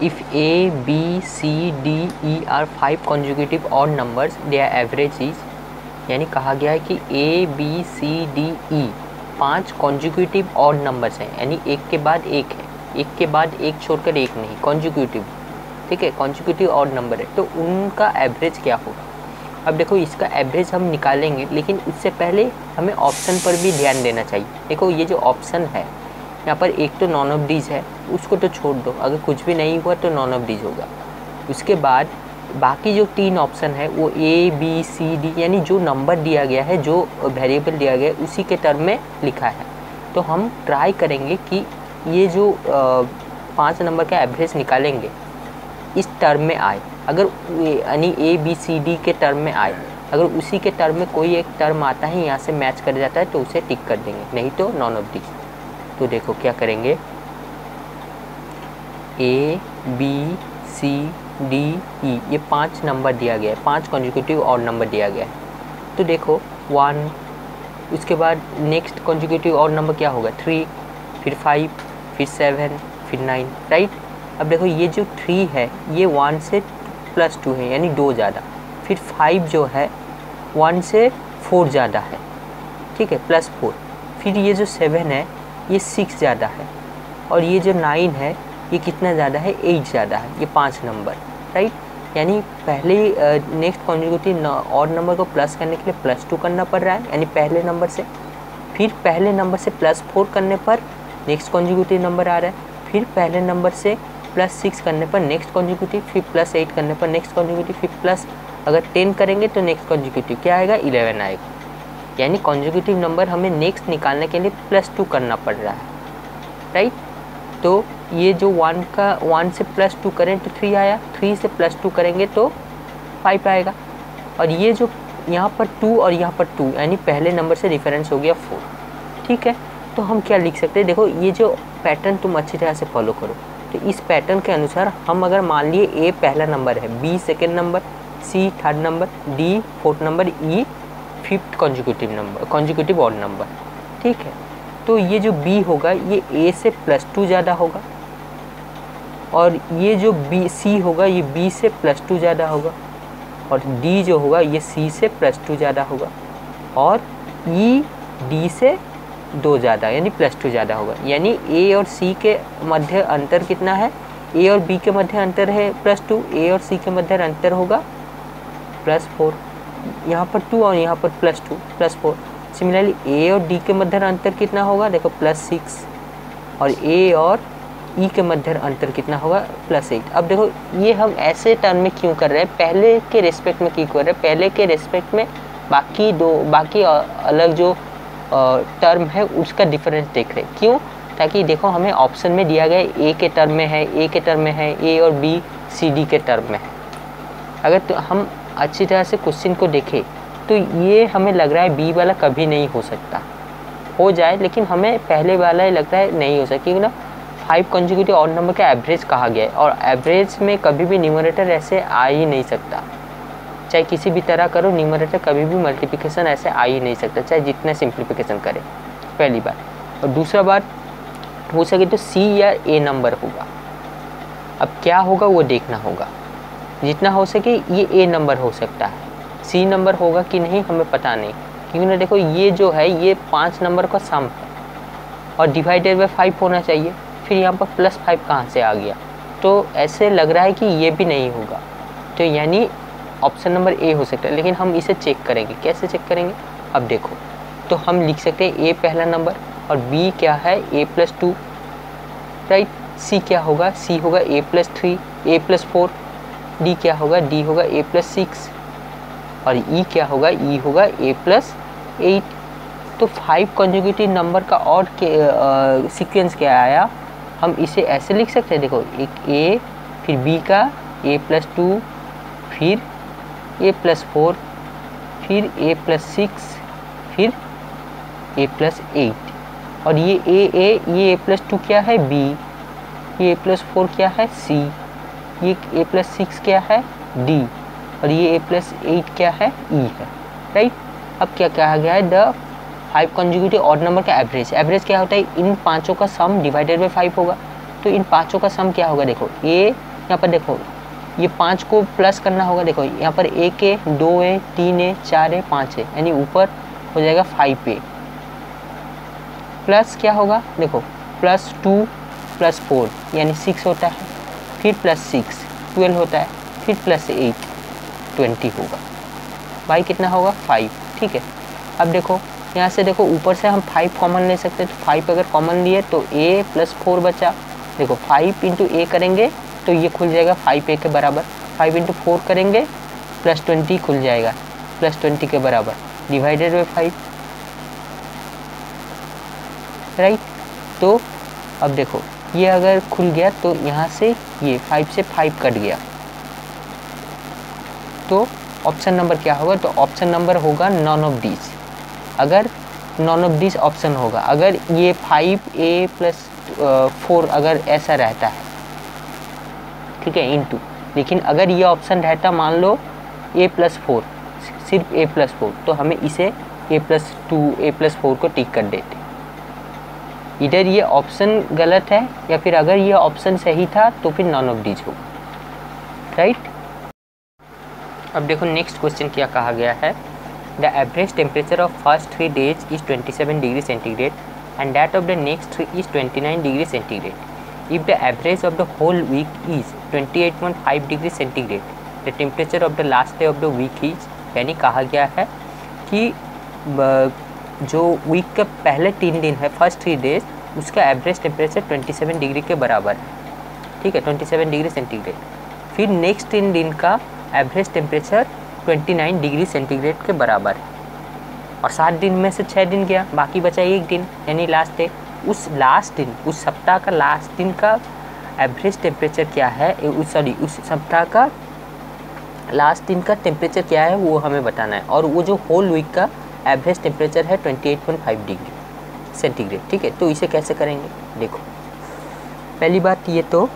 If A B C D E are 5 consecutive odd numbers their average is, यानी कहा गया है कि A B C D E 5 consecutive odd numbers हैं, यानी एक के बाद एक है, एक के बाद एक छोड़कर एक नहीं, कॉन्जिक्यूटिव, ठीक है, कॉन्जिक्यूटिव ऑड नंबर है, तो उनका एवरेज क्या होगा। अब देखो इसका एवरेज हम निकालेंगे, लेकिन उससे पहले हमें ऑप्शन पर भी ध्यान देना चाहिए। देखो ये जो ऑप्शन है यहाँ पर, एक तो नॉन ऑफ डीज है, उसको तो छोड़ दो, अगर कुछ भी नहीं हुआ तो नॉन ऑफ डीज होगा। उसके बाद बाकी जो 3 ऑप्शन है वो ए बी सी डी, यानी जो नंबर दिया गया है, जो वेरिएबल दिया गया है, उसी के टर्म में लिखा है। तो हम ट्राई करेंगे कि ये जो 5 नंबर का एवरेज निकालेंगे इस टर्म में आए, अगर यानी ए बी सी डी के टर्म में आए, अगर उसी के टर्म में कोई एक टर्म आता है यहाँ से मैच कर जाता है तो उसे टिक कर देंगे, नहीं तो नॉन ऑफ डीज। तो देखो क्या करेंगे, ए बी सी डी ई, ये 5 नंबर दिया गया है, 5 कॉन्जिक्यूटिव ऑड नंबर दिया गया है। तो देखो 1, उसके बाद नेक्स्ट कॉन्जिक्यूटिव ऑड नंबर क्या होगा 3, फिर 5, फिर 7, फिर 9, राइट। अब देखो ये जो 3 है ये 1 से +2 है, यानी 2 ज़्यादा, फिर 5 जो है 1 से 4 ज़्यादा है, ठीक है, +4, फिर ये जो 7 है ये 6 ज़्यादा है, और ये जो 9 है ये कितना ज़्यादा है 8 ज़्यादा है, ये 5 नंबर, राइट। यानी पहले नेक्स्ट कॉन्जिक्यूटिव ऑड नंबर को प्लस करने के लिए +2 करना पड़ रहा है, यानी पहले नंबर से, फिर पहले नंबर से +4 करने पर नेक्स्ट कॉन्जिक्यूटिव नंबर आ रहा है, फिर पहले नंबर से +6 करने पर नेक्स्ट कॉन्जिक्यूटिव, फिर +8 करने पर नेक्स्ट कॉन्जिक्यूटिव, फिर प्लस अगर 10 करेंगे तो नेक्स्ट कॉन्जिक्यूटिव क्या आएगा 11 आएगा। यानी कॉन्जिक्यूटिव नंबर हमें नेक्स्ट निकालने के लिए +2 करना पड़ रहा है, राइट। तो ये जो 1 से +2 करें तो 3 आया, 3 से +2 करेंगे तो 5 आएगा, और ये जो यहाँ पर 2 और यहाँ पर 2, यानी पहले नंबर से डिफरेंस हो गया 4, ठीक है। तो हम क्या लिख सकते हैं, देखो ये जो पैटर्न तुम अच्छी तरह से फॉलो करो, तो इस पैटर्न के अनुसार हम अगर मान लिए ए पहला नंबर है, B second number, C third number, D fourth number, E fifth consecutive odd number, ठीक है। तो ये जो बी होगा ये ए से +2 ज़्यादा होगा, और ये जो बी सी होगा ये बी से +2 ज़्यादा होगा, और डी जो होगा ये सी से +2 ज़्यादा होगा, और ई डी से 2 ज़्यादा, यानी +2 ज़्यादा होगा। यानी ए और सी के मध्य अंतर कितना है, ए और बी के मध्य अंतर है +2, ए और सी के मध्य अंतर होगा +4, यहाँ पर 2 और यहाँ पर +2 +4। सिमिलरली ए और डी के मध्य अंतर कितना होगा, देखो +6, और ए और ई के मध्य अंतर कितना होगा +8। अब देखो ये हम ऐसे टर्म में क्यों कर रहे हैं, पहले के रेस्पेक्ट में क्यों कर रहे हैं, पहले के रेस्पेक्ट में बाकी अलग जो टर्म है उसका डिफरेंस देख रहे हैं, क्यों, ताकि देखो हमें ऑप्शन में दिया गया ए के टर्म में है, ए के टर्म में है, ए और बी सी डी के टर्म में है। अगर तो हम अच्छी तरह से क्वेश्चन को देखें तो ये हमें लग रहा है बी वाला कभी नहीं हो सकता, हो जाए, लेकिन हमें पहले वाला ही लगता है नहीं हो सकता, क्योंकि ना 5 कॉन्जिक्यूटिव ऑड नंबर का एवरेज कहा गया है, और एवरेज में कभी भी न्यूमरेटर ऐसे आ ही नहीं सकता, चाहे किसी भी तरह करो न्यूमरेटर कभी भी मल्टीप्लिकेशन ऐसे आ ही नहीं सकता, चाहे जितना सिंप्लीफिकेशन करे, पहली बात। और दूसरा बात, हो सके तो सी या ए नंबर होगा, अब क्या होगा वो देखना होगा, जितना हो सके ये ए नंबर हो सकता है, सी नंबर होगा कि नहीं हमें पता नहीं, क्योंकि ना देखो ये जो है ये 5 नंबर का सम है, और डिवाइडेड बाय 5 होना चाहिए, फिर यहाँ पर +5 कहाँ से आ गया, तो ऐसे लग रहा है कि ये भी नहीं होगा, तो यानी ऑप्शन नंबर ए हो सकता है। लेकिन हम इसे चेक करेंगे, कैसे चेक करेंगे, अब देखो तो हम लिख सकते हैं ए पहला नंबर, और बी क्या है a+2, राइट। सी क्या होगा, सी होगा a+3, a+4, डी क्या होगा, डी होगा a+6, और ई क्या होगा, ई होगा a+8। तो 5 कॉन्जिक्यूटिव नंबर का ऑड के सीक्वेंस क्या आया, हम इसे ऐसे लिख सकते हैं, देखो एक ए, फिर बी का a+2, फिर a+4, फिर a+6, फिर a+8, और ये ये a+2 क्या है बी, ये a+4 क्या है सी, ये a+6 क्या है डी, और ये a+8 क्या है ई है, राइट। अब क्या कहा गया है, द 5 कॉन्जिक्यूटिव ऑड नंबर का एवरेज क्या होता है, इन पाँचों का सम डिवाइडेड बाय 5 होगा, तो इन पाँचों का सम क्या होगा, देखो यहाँ पर देखो ये 5 को प्लस करना होगा। देखो यहाँ पर 1 है, 2 है, 3 है, 4 है, 5 है, यानी ऊपर हो जाएगा 5a प्लस क्या होगा, देखो प्लस 2 प्लस 4 यानी 6 होता है, फिर प्लस 6 12 होता है, फिर प्लस 8 20 होगा। भाई कितना होगा 5। ठीक है, अब देखो यहाँ से देखो ऊपर से हम 5 कॉमन ले सकते हैं, तो 5 अगर कॉमन लिए तो a प्लस 4 बचा। देखो 5 इंटू ए करेंगे तो ये खुल जाएगा 5a के बराबर, 5 इंटू 4 करेंगे प्लस 20 खुल जाएगा, प्लस 20 के बराबर डिवाइडेड बाई 5, राइट। तो अब देखो ये अगर खुल गया तो यहाँ से ये 5 से 5 कट गया, तो ऑप्शन नंबर क्या होगा, तो ऑप्शन नंबर होगा नॉन ऑफ डीज। अगर नॉन ऑफ डीज ऑप्शन होगा, अगर ये 5a प्लस 4 अगर ऐसा रहता है, ठीक है, इंटू, लेकिन अगर ये ऑप्शन रहता मान लो a प्लस 4, सिर्फ a प्लस 4, तो हमें इसे a प्लस 2 a प्लस 4 को टिक कर देते। इधर ये ऑप्शन गलत है या फिर अगर ये ऑप्शन सही था तो फिर नॉन ऑफ डीज होगा, राइट। अब देखो नेक्स्ट क्वेश्चन क्या कहा गया है, the average temperature of first 3 days is 27 degree centigrade and that of the next 3 is 29 degree centigrade. If the average of the whole week is 28.5 degree centigrade, the temperature of the last day of the week is, यानी कहा गया है कि जो week के पहले 3 दिन है, फर्स्ट 3 डेज, उसका एवरेज टेम्परेचर 27 डिग्री के बराबर है, ठीक है, 27 डिग्री सेंटीग्रेड। फिर नेक्स्ट 3 दिन का एवरेज टेम्परेचर 29 डिग्री सेंटीग्रेड के बराबर है, और 7 दिन में से 6 दिन गया, बाकी बचा 1 दिन यानी लास्ट डे। उस लास्ट दिन, उस सप्ताह का लास्ट दिन का एवरेज टेम्परेचर क्या है, उस सप्ताह का लास्ट दिन का टेम्परेचर क्या है वो हमें बताना है, और वो जो होल वीक का एवरेज टेम्परेचर है 28.5 डिग्री सेंटीग्रेड, ठीक है। तो इसे कैसे करेंगे, देखो पहली बात ये, तो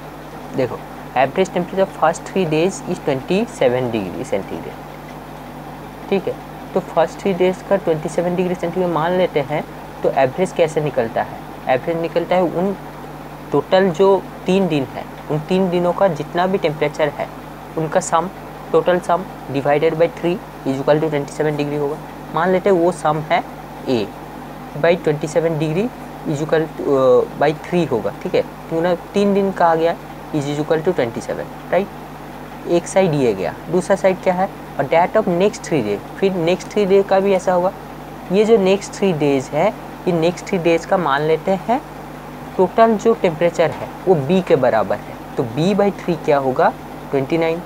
देखो average temperature first 3 days is 27 degree centigrade, ठीक है। तो फर्स्ट 3 डेज का 27 डिग्री सेंटीग्रेड मान लेते हैं, तो एवरेज कैसे निकलता है, एवरेज निकलता है उन टोटल जो 3 दिन है, उन 3 दिनों का जितना भी टेम्परेचर है उनका sum, total sum divided by 3 is equal to 27 degree होगा। मान लेते हैं वो सम है a by 27 degree is equal by 3 होगा, ठीक है, क्यों 3 दिन का आ गया इज इक्वल टू 27, राइट। एक साइड ये गया, दूसरा साइड क्या है, और डैट ऑफ नेक्स्ट 3 डे, फिर नेक्स्ट 3 डे का भी ऐसा होगा। ये जो नेक्स्ट 3 डेज है, ये नेक्स्ट 3 डेज का मान लेते हैं टोटल जो टेम्परेचर है वो b के बराबर है, तो b बाई 3 क्या होगा 29,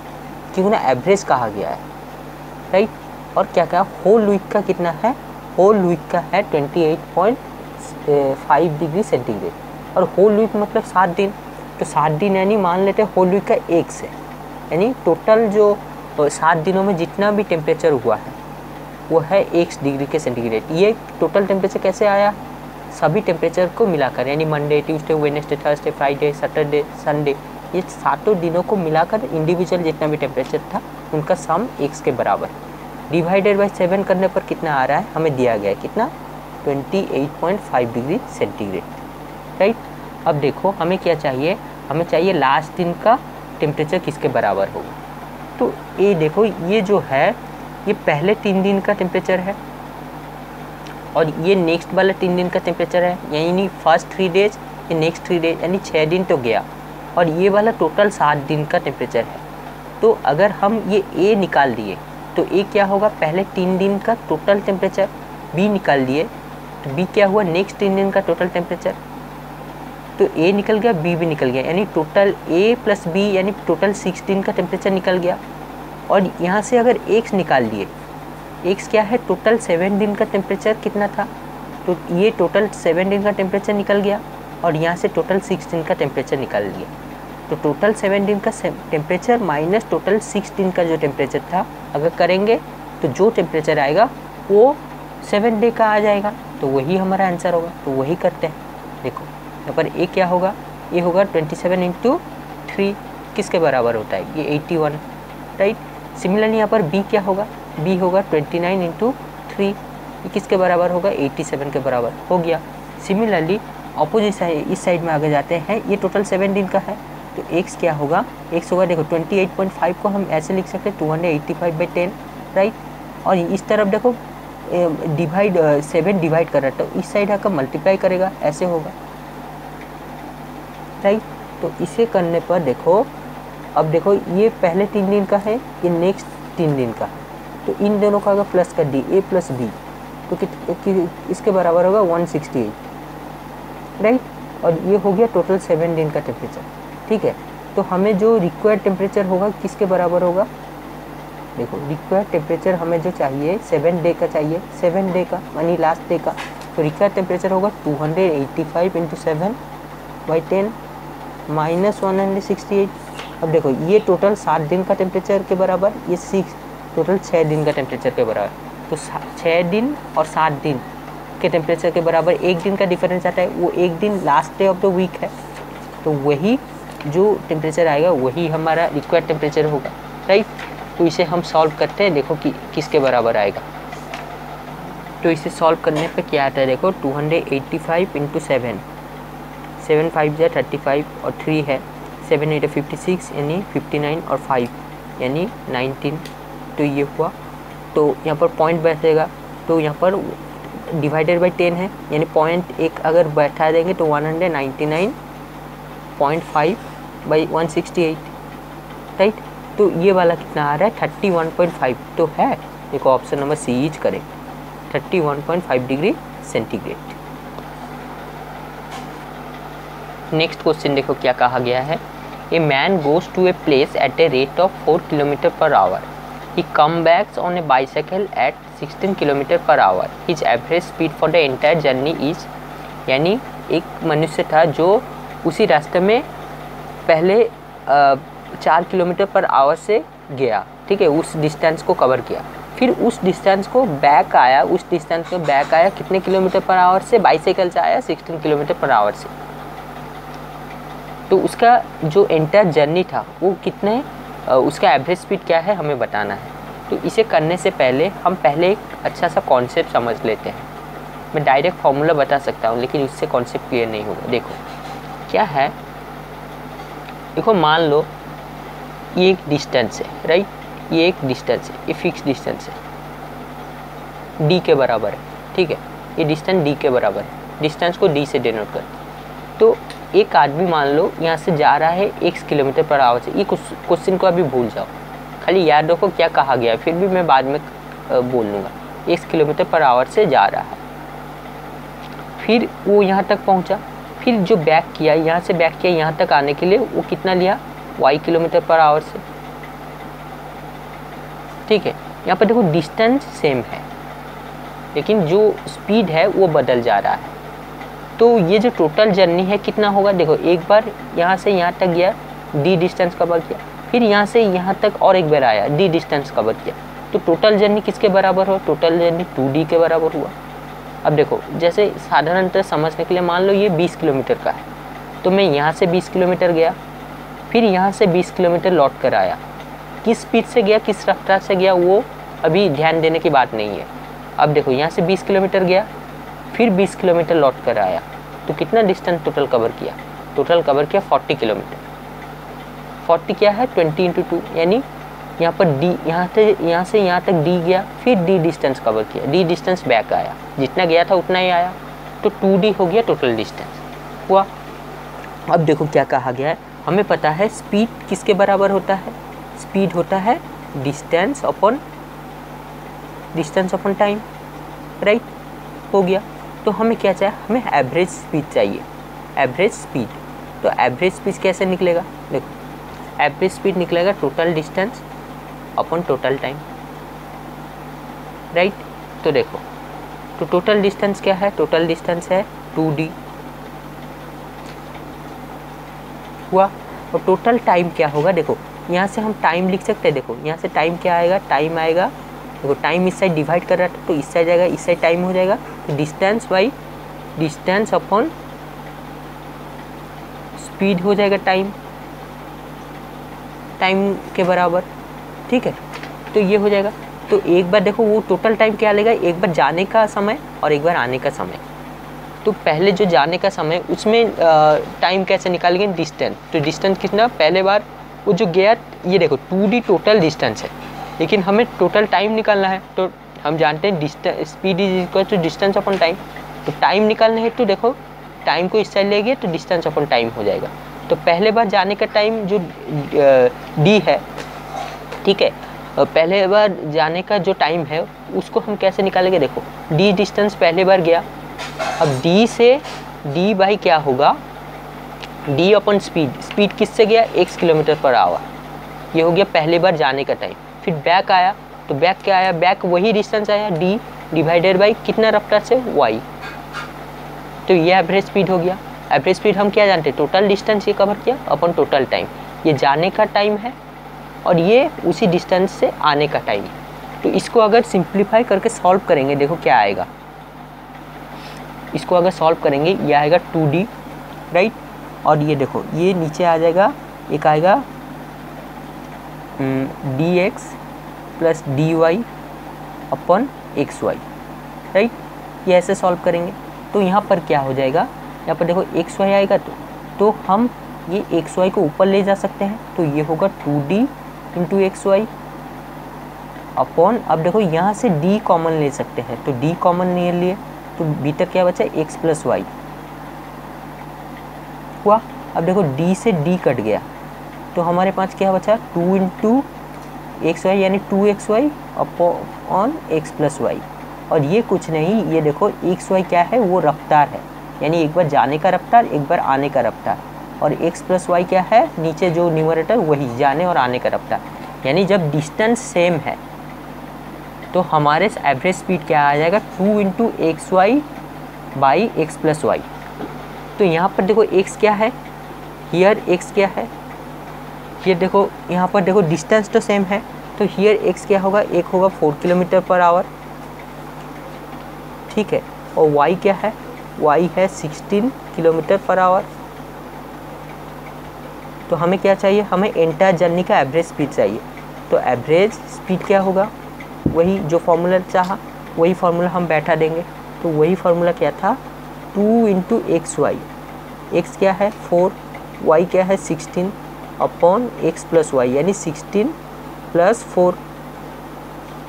क्योंकि ना एवरेज कहा गया है, राइट। और क्या क्या होल वीक का कितना है, होल वीक का है 28.5 डिग्री सेंटीग्रेड, और होल वीक मतलब 7 दिन, तो 7 दिन यानी मान लेते हैं होल वीक का x है, यानी टोटल जो 7 दिनों में जितना भी टेम्परेचर हुआ है वो है x डिग्री के सेंटीग्रेड। ये टोटल टेम्परेचर कैसे आया, सभी टेम्परेचर को मिलाकर, यानी Monday, Tuesday, Wednesday, Thursday, Friday, Saturday, Sunday, ये 7 दिनों को मिलाकर इंडिविजुअल जितना भी टेम्परेचर था उनका सम x के बराबर, डिवाइडेड बाई 7 करने पर कितना आ रहा है, हमें दिया गया है कितना 28.5 डिग्री सेंटीग्रेड, राइट। अब देखो हमें क्या चाहिए, हमें चाहिए लास्ट दिन का टेम्परेचर किसके बराबर होगा। तो ये देखो ये जो है ये पहले 3 दिन का टेम्परेचर है, और ये नेक्स्ट वाला 3 दिन का टेम्परेचर है, यानी फर्स्ट 3 डेज, ये नेक्स्ट 3 डेज, यानी 6 दिन तो गया, और ये वाला टोटल 7 दिन का टेम्परेचर है। तो अगर हम ये a निकाल दिए तो a क्या होगा, पहले 3 दिन का टोटल टेम्परेचर, b निकाल दिए तो b क्या हुआ, नेक्स्ट 3 दिन का टोटल टेम्परेचर, तो a निकल गया, b भी निकल गया, यानी टोटल a प्लस b यानी टोटल 6 दिन का टेम्परेचर निकल गया। और यहाँ से अगर x निकाल लिए, x क्या है, टोटल 7 दिन का टेम्परेचर कितना था, तो ये टोटल 7 दिन का टेम्परेचर निकल गया, और यहाँ से टोटल 6 दिन का टेम्परेचर निकाल लिया, तो टोटल 7 दिन का टेम्परेचर माइनस टोटल 6 दिन का जो टेम्परेचर था अगर करेंगे तो जो टेम्परेचर आएगा वो 7 डे का आ जाएगा, तो वही हमारा आंसर होगा। तो वही करते हैं, देखो यहाँ पर a क्या होगा, ये होगा 27 इंटू 3 किसके बराबर होता है, ये 81, राइट। सिमिलरली यहाँ पर b क्या होगा, b होगा 29 इंटू 3, ये किसके बराबर होगा 87 के बराबर हो गया। सिमिलरली अपोजिट साइड, इस साइड में आगे जाते हैं, ये टोटल 7 दिन का है, तो x क्या होगा, x होगा देखो 28.5 को हम ऐसे लिख सकते हैं 285/10, राइट। और इस तरफ देखो डिवाइड 7 डिवाइड कर रहा है, तो इस साइड आकर मल्टीप्लाई करेगा, ऐसे होगा, राइट। तो इसे करने पर देखो, अब देखो ये पहले 3 दिन का है, ये नेक्स्ट 3 दिन का है, तो इन दोनों का अगर प्लस कर दी a + b तो इसके बराबर होगा 168, राइट। और ये हो गया टोटल 7 दिन का टेम्परेचर, ठीक है। तो हमें जो रिक्वायर्ड टेम्परेचर होगा किसके बराबर होगा, देखो रिक्वायर्ड टेम्परेचर हमें जो चाहिए 7 डे का चाहिए, 7 डे का यानी लास्ट डे का, तो रिक्वायर्ड टेम्परेचर होगा 285 × 7/10 - 168। अब देखो ये टोटल 7 दिन का टेम्परेचर के बराबर, ये 6 दिन का टेम्परेचर के बराबर, तो 6 दिन और 7 दिन के टेम्परेचर के बराबर 1 दिन का डिफरेंस आता है, वो 1 दिन last day of the week है, तो वही जो टेम्परेचर आएगा वही हमारा रिक्वायर्ड टेम्परेचर होगा, राइट। तो इसे हम सॉल्व करते हैं, देखो कि किसके बराबर आएगा। तो इसे सॉल्व करने पे क्या आता है, देखो 285 × 7, 7 5 × 35 और 3 है, 7 8 56 यानी 59 और 5 यानी 19, तो ये हुआ। तो यहाँ पर पॉइंट बैठेगा, तो यहाँ पर डिवाइडेड बाई 10 है, यानी पॉइंट एक अगर बैठा देंगे तो 199.5/168, राइट। तो ये वाला कितना आ रहा है 31.5, तो है, देखो option number C is correct, 31.5 degree centigrade. Next question देखो क्या कहा गया है, a man goes to a place at a rate of 4 km/h, he come back on a bicycle at 16 km/h, his average speed for the entire journey is, यानी एक मनुष्य था जो उसी रास्ते में पहले 4 km/h से गया, ठीक है, उस डिस्टेंस को कवर किया, फिर उस डिस्टेंस को बैक आया, कितने km/h से, बाइसाइकिल से आया 16 km/h से। तो उसका जो एंटायर जर्नी था वो कितने, उसका एवरेज स्पीड क्या है हमें बताना है। तो इसे करने से पहले हम पहले एक अच्छा सा कॉन्सेप्ट समझ लेते हैं। मैं डायरेक्ट फार्मूला बता सकता हूँ लेकिन इससे कॉन्सेप्ट क्लियर नहीं होगा। देखो क्या है, देखो मान लो ये एक डिस्टेंस है, राइट, ये एक डिस्टेंस है, ये फिक्स डिस्टेंस है, डी के बराबर है, ठीक है, ये डिस्टेंस डी के बराबर है, डिस्टेंस को डी से डिनोट करते। तो एक आदमी मान लो यहाँ से जा रहा है x km/h से, ये क्वेश्चन को अभी भूल जाओ, खाली याद रखो क्या कहा गया है, फिर भी मैं बाद में बोल लूँगा। x km/h से जा रहा है, फिर वो यहाँ तक पहुँचा, फिर जो बैक किया, यहाँ से बैक किया यहाँ तक आने के लिए वो कितना लिया y km/h से, ठीक है। यहाँ पर देखो डिस्टेंस सेम है लेकिन जो स्पीड है वो बदल जा रहा है। तो ये जो टोटल जर्नी है कितना होगा, देखो एक बार यहाँ से यहाँ तक गया, डी डिस्टेंस कवर किया, फिर यहाँ से यहाँ तक और एक बार आया, डी डिस्टेंस कवर किया, तो टोटल जर्नी किसके बराबर हो, टोटल जर्नी 2d के बराबर हुआ। अब देखो जैसे साधारणतः समझने के लिए मान लो ये 20 किलोमीटर का है, तो मैं यहाँ से 20 किलोमीटर गया, फिर यहाँ से 20 किलोमीटर लौट कर आया, किस स्पीड से गया, किस रफ्तार से गया, वो अभी ध्यान देने की बात नहीं है। अब देखो यहाँ से 20 किलोमीटर गया, फिर 20 किलोमीटर लौट कर आया, तो कितना डिस्टेंस टोटल कवर किया, टोटल कवर किया 40 किलोमीटर। 40 क्या है 20 × 2, यानी यहाँ पर डी, यहाँ से यहाँ तक डी गया, फिर डी डिस्टेंस कवर किया, डी डिस्टेंस बैक आया, जितना गया था उतना ही आया, तो 2d हो गया टोटल डिस्टेंस हुआ। अब देखो क्या कहा गया है, हमें पता है स्पीड किसके बराबर होता है, स्पीड होता है डिस्टेंस अपॉन टाइम, राइट, हो गया। तो हमें क्या चाहिए, हमें एवरेज स्पीड चाहिए, एवरेज स्पीड। तो एवरेज स्पीड कैसे निकलेगा, देखो एवरेज स्पीड निकलेगा total distance upon total time, right. तो देखो तो टोटल डिस्टेंस क्या है, टोटल डिस्टेंस है 2d हुआ। और टोटल टाइम क्या होगा, देखो यहाँ से हम टाइम लिख सकते हैं, देखो यहाँ से टाइम क्या आएगा, टाइम आएगा, देखो टाइम इस साइड डिवाइड कर रहा था तो इस साइड जाएगा, इस साइड टाइम हो जाएगा, तो distance by distance upon speed हो जाएगा टाइम के बराबर, ठीक है। तो ये हो जाएगा। तो एक बार देखो वो टोटल टाइम क्या लेगा, एक बार जाने का समय और एक बार आने का समय, तो पहले जो जाने का समय उसमें टाइम कैसे निकालेंगे, डिस्टेंस। तो डिस्टेंस कितना, पहले बार वो जो गया, ये देखो 2d टोटल डिस्टेंस है, लेकिन हमें टोटल टाइम निकालना है। तो हम जानते हैं distance, speed is equal to distance upon time. तो टाइम निकालने है तो देखो टाइम को इस साइड ले गए तो डिस्टेंस अपॉन टाइम हो जाएगा। तो पहले बार जाने का टाइम जो d है, ठीक है, पहले बार जाने का जो टाइम है उसको हम कैसे निकालेंगे, देखो d डिस्टेंस पहले बार गया, अब d से d बाई क्या होगा, d अपॉन स्पीड, स्पीड किससे गया, x किलोमीटर पर आवर, ये हो गया पहले बार जाने का टाइम। फिर बैक आया, तो बैक क्या आया, बैक वही डिस्टेंस आया d डिवाइडेड बाई कितना रफ्तार से, y। तो ये एवरेज स्पीड हो गया। एवरेज स्पीड हम क्या जानते हैं, टोटल डिस्टेंस ये कवर किया अपन टोटल टाइम, ये जाने का टाइम है और ये उसी डिस्टेंस से आने का टाइम है। तो इसको अगर सिंप्लीफाई करके सॉल्व करेंगे, देखो क्या आएगा, इसको अगर सॉल्व करेंगे ये आएगा 2d, राइट, और ये देखो ये नीचे आ जाएगा, एक आएगा dx प्लस dy अपन xy, राइट, ये ऐसे सॉल्व करेंगे। तो यहाँ पर क्या हो जाएगा, यहाँ पर देखो xy आएगा, तो हम ये xy को ऊपर ले जा सकते हैं, तो ये होगा 2d इंटू xy अपॉन, अब देखो यहाँ से d कॉमन ले सकते हैं, तो d कॉमन ले लिए तो भीतर क्या बचा, x प्लस वाई हुआ। अब देखो d से d कट गया, तो हमारे पास क्या बचा, 2 इंटू एक्स वाई यानी 2xy upon x plus Y, और ये कुछ नहीं, ये देखो xy क्या है, वो रफ्तार है, यानी एक बार जाने का रफ्तार, एक बार आने का रफ्तार, और x प्लस वाई क्या है, नीचे जो न्यूमरेटर वही जाने और आने का रफ्तार। यानी जब डिस्टेंस सेम है तो हमारे एवरेज स्पीड क्या आ जाएगा, 2 into X Y by X plus Y. तो यहाँ पर देखो x क्या है, हियर x क्या है, ये देखो यहाँ पर देखो डिस्टेंस तो सेम है, तो हियर x क्या होगा, एक होगा 4 किलोमीटर पर आवर, ठीक है, और y क्या है, y है 16 किलोमीटर पर आवर। तो हमें क्या चाहिए, हमें एंटायर जर्नी का एवरेज स्पीड चाहिए। तो एवरेज स्पीड क्या होगा, वही जो फार्मूला चाहा वही फार्मूला हम बैठा देंगे। तो वही फार्मूला क्या था, 2 इंटू एक्स वाई, एक्स क्या है 4, वाई क्या है 16 अपॉन एक्स प्लस वाई, यानी 16 प्लस 4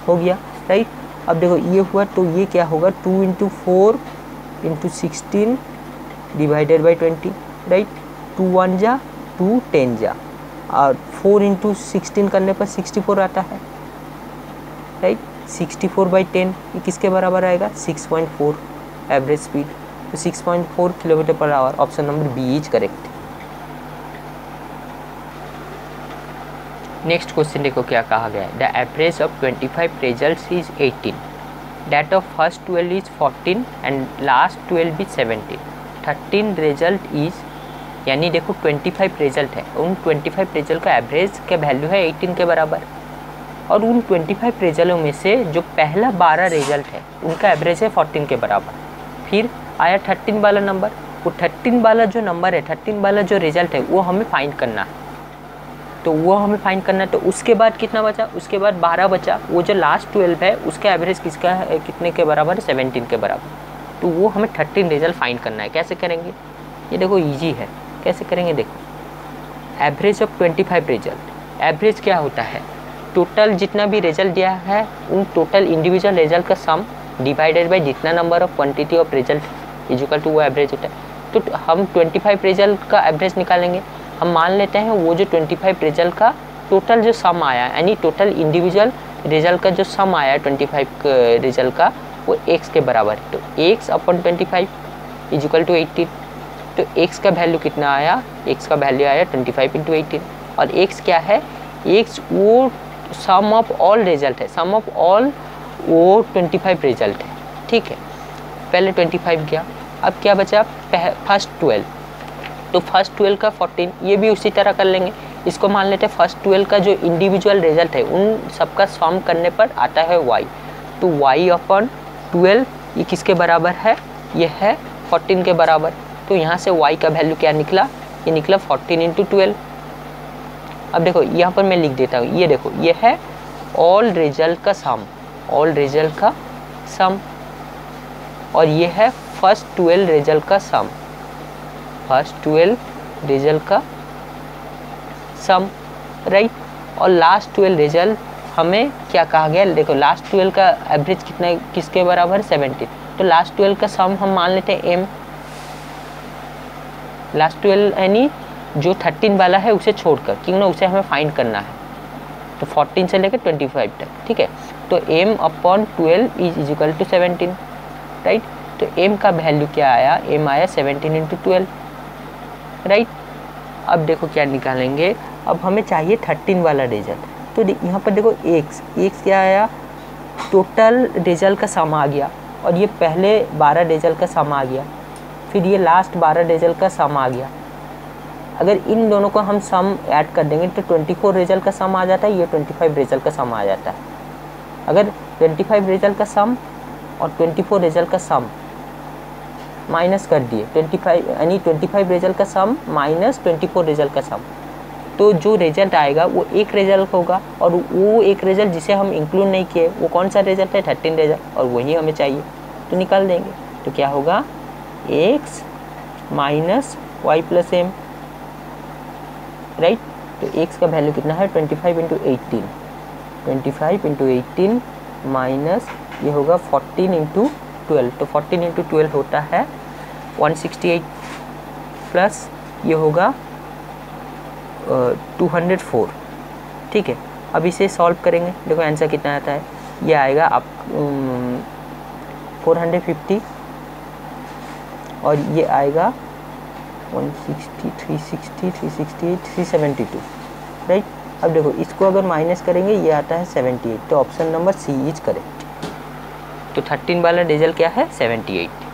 हो गया, राइट। अब देखो ये हुआ, तो ये क्या होगा, 2 into 4 into 16 divided by 20, right, 2 1 जा 2 10 जा, और 4 इंटू 16 करने पर 64 आता है, राइट, 64 बाई 10 ये किसके बराबर आएगा, 6.4 एवरेज स्पीड। तो 6.4 kilometre per hour, option number B is correct. Next question देखो क्या कहा गया है, the average of 25 results is 18, that of first 12 is 14 and last 12 is 17, 13 result is, यानी देखो 25 रिजल्ट है, उन 25 रिजल्ट का एवरेज का वैल्यू है 18 के बराबर, और उन 25 रिजल्टों में से जो पहला 12 रिजल्ट है उनका एवरेज है 14 के बराबर। फिर आया 13 वाला नंबर, वो 13 वाला जो नंबर है, 13 वाला जो रिजल्ट है वो हमें फाइंड करना है। तो वो हमें फाइंड करना है, तो उसके बाद कितना बचा, उसके बाद 12 बचा, वो जो लास्ट 12 है उसका एवरेज किसका है, कितने के बराबर है, 17 के बराबर। तो वो हमें 13 रिजल्ट फाइंड करना है। कैसे करेंगे, ये देखो ईजी है, कैसे करेंगे, देखो एवरेज ऑफ 25 रिजल्ट, एवरेज क्या होता है, टोटल जितना भी रिजल्ट दिया है उन टोटल इंडिविजुअल रिजल्ट का सम डिवाइडेड बाय जितना number of quantity of result is equal to वो एवरेज होता है। तो हम 25 रिजल्ट का एवरेज निकालेंगे, हम मान लेते हैं वो जो 25 रिजल्ट का टोटल जो सम आया, यानी टोटल इंडिविजुअल रिजल्ट का जो सम आया 25 रिजल्ट का, वो x के बराबर है। तो x upon 25 is equal to 18। तो x का वैल्यू कितना आया, x का वैल्यू आया 25 इंटू 18, और x क्या है, x वो सम ऑफ ऑल रिजल्ट है, सम ऑफ ऑल वो 25 रिजल्ट है, ठीक है। पहले 25 गया, अब क्या बचा, फर्स्ट 12, तो फर्स्ट 12 का 14, ये भी उसी तरह कर लेंगे। इसको मान लेते हैं फर्स्ट 12 का जो इंडिविजुअल रिजल्ट है उन सबका सम करने पर आता है y। तो y अपॉन 12 ये किसके बराबर है, ये है 14 के बराबर। तो यहाँ से y का वैल्यू क्या निकला, ये निकला 14 इंटू 12। अब देखो यहाँ पर मैं लिख देता हूँ, ये देखो ये है ऑल रिजल्ट का सम, ऑल रिजल्ट का सम, और ये है फर्स्ट 12 रिजल्ट का सम, फर्स्ट 12 रिजल्ट का सम, राइट। और लास्ट 12 रिजल्ट हमें क्या कहा गया, देखो लास्ट 12 का एवरेज कितना, किसके बराबर, 17। तो लास्ट 12 का सम हम मान लेते हैं m, लास्ट 12 यानी जो 13 वाला है उसे छोड़कर, क्यों ना उसे हमें फाइंड करना है, तो 14 से लेकर 25 तक, ठीक है। तो m upon 12 is equal to 17, right. तो m का वैल्यू क्या आया, m आया 17 इंटू 12, राइट। अब देखो क्या निकालेंगे, अब हमें चाहिए 13 वाला रिजल्ट। तो यहाँ पर देखो x क्या आया, टोटल रिजल्ट का सम आ गया, और ये पहले 12 रिजल्ट का सम आ गया, फिर ये लास्ट 12 रिजल्ट का सम आ गया। अगर इन दोनों को हम सम ऐड कर देंगे तो 24 रिजल्ट का सम आ जाता है, ये 25 रिजल्ट का सम आ जाता है। अगर 25 रिजल्ट का सम और 24 रिजल्ट का सम माइनस कर दिए, 25 यानी 25 रिजल्ट का सम माइनस 24 रिजल्ट का सम, तो जो रिजल्ट आएगा वो एक रिजल्ट होगा, और वो एक रिजल्ट जिसे हम इंक्लूड नहीं किए वो कौन सा रिजल्ट है, 13 रिजल्ट, और वही हमें चाहिए, तो निकाल देंगे। तो क्या होगा, x minus Y plus M, right. तो x का वैल्यू कितना है, 25 इंटू 18, 25 इंटू 18 माइनस ये होगा 14 इंटू 12, तो 14 इंटू 12 होता है 168, प्लस ये होगा 204, ठीक है। अब इसे सॉल्व करेंगे, देखो आंसर कितना आता है, ये आएगा आप 450, और ये आएगा 160, 360, 368, 372, राइट। अब देखो इसको अगर माइनस करेंगे ये आता है 78, तो option number C is correct. तो 13 वाला रिजल्ट क्या है, 78।